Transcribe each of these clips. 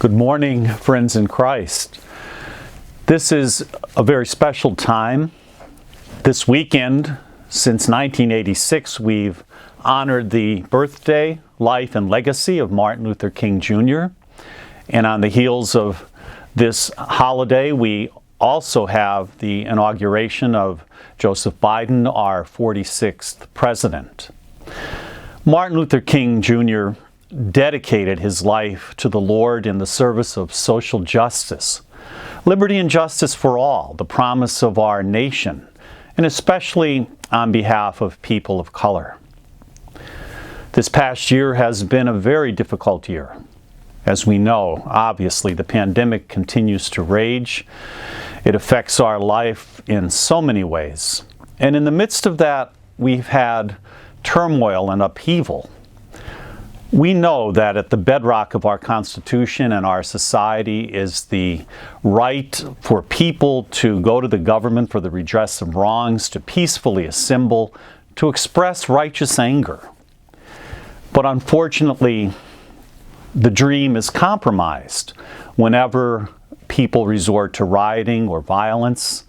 Good morning, friends in Christ. This is a very special time. This weekend, since 1986, we've honored the birthday, life, and legacy of Martin Luther King Jr. And on the heels of this holiday, we also have the inauguration of Joseph Biden, our 46th president. Martin Luther King Jr. dedicated his life to the Lord in the service of social justice, liberty and justice for all, the promise of our nation, and especially on behalf of people of color. This past year has been a very difficult year. As we know, obviously, the pandemic continues to rage. It affects our life in so many ways. And in the midst of that, we've had turmoil and upheaval. We know that at the bedrock of our Constitution and our society is the right for people to go to the government for the redress of wrongs, to peacefully assemble, to express righteous anger. But unfortunately, the dream is compromised whenever people resort to rioting or violence.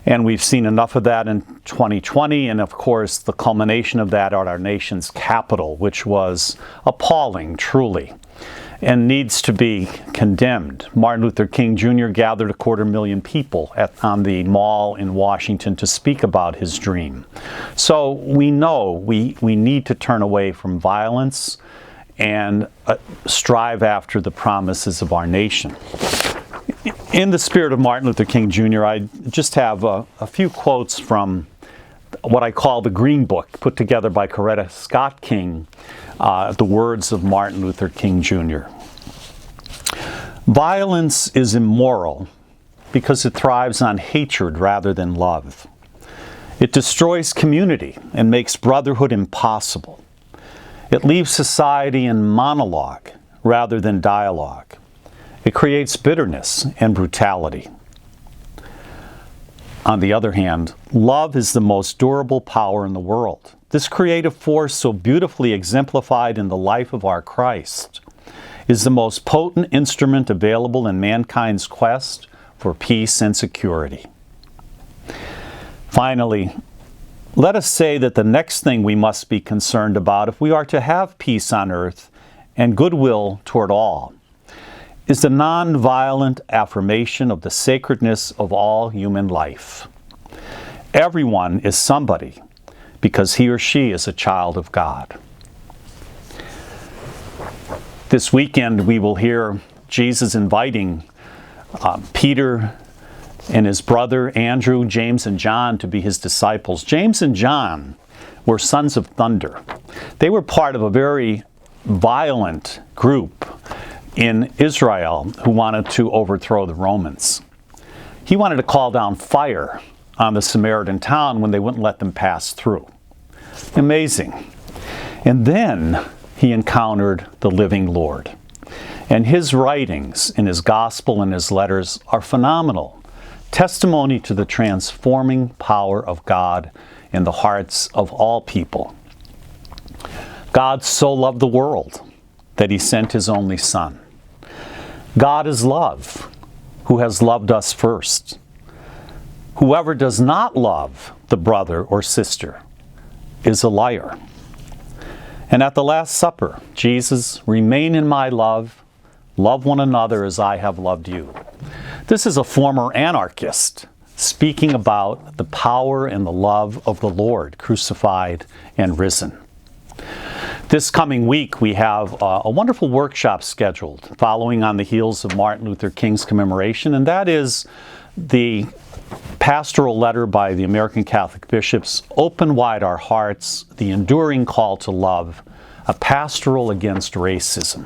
And we've seen enough of that in 2020, and of course the culmination of that at our nation's capital, which was appalling, truly, and needs to be condemned. Martin Luther King Jr. gathered 250,000 people on the Mall in Washington to speak about his dream. So we know we need to turn away from violence and strive after the promises of our nation. In the spirit of Martin Luther King Jr., I just have a few quotes from what I call the Green Book, put together by Coretta Scott King, the words of Martin Luther King Jr. Violence is immoral because it thrives on hatred rather than love. It destroys community and makes brotherhood impossible. It leaves society in monologue rather than dialogue. It creates bitterness and brutality. On the other hand, love is the most durable power in the world. This creative force, so beautifully exemplified in the life of our Christ, is the most potent instrument available in mankind's quest for peace and security. Finally, let us say that the next thing we must be concerned about if we are to have peace on earth and goodwill toward all is the nonviolent affirmation of the sacredness of all human life. Everyone is somebody because he or she is a child of God. This weekend we will hear Jesus inviting Peter and his brother Andrew, James, and John to be his disciples. James and John were sons of thunder. They were part of a very violent group in Israel who wanted to overthrow the Romans. He wanted to call down fire on the Samaritan town when they wouldn't let them pass through. Amazing. And then he encountered the living Lord. And his writings in his gospel and his letters are phenomenal. Testimony to the transforming power of God in the hearts of all people. God so loved the world that he sent his only Son. God is love, who has loved us first. Whoever does not love the brother or sister is a liar. And at the Last Supper, Jesus, remain in my love, love one another as I have loved you. This is a former anarchist speaking about the power and the love of the Lord, crucified and risen. This coming week, we have a wonderful workshop scheduled following on the heels of Martin Luther King's commemoration, and that is the pastoral letter by the American Catholic bishops, Open Wide Our Hearts, the Enduring Call to Love, a pastoral against racism.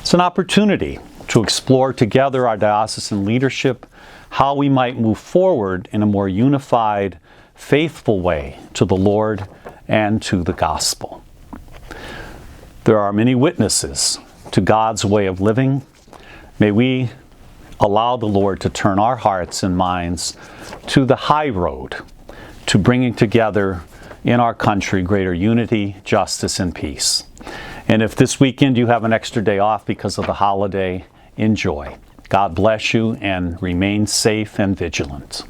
It's an opportunity to explore together, our diocesan leadership, how we might move forward in a more unified, faithful way to the Lord and to the gospel. There are many witnesses to God's way of living. May we allow the Lord to turn our hearts and minds to the high road, to bringing together in our country greater unity, justice, and peace. And if this weekend you have an extra day off because of the holiday, enjoy. God bless you and remain safe and vigilant.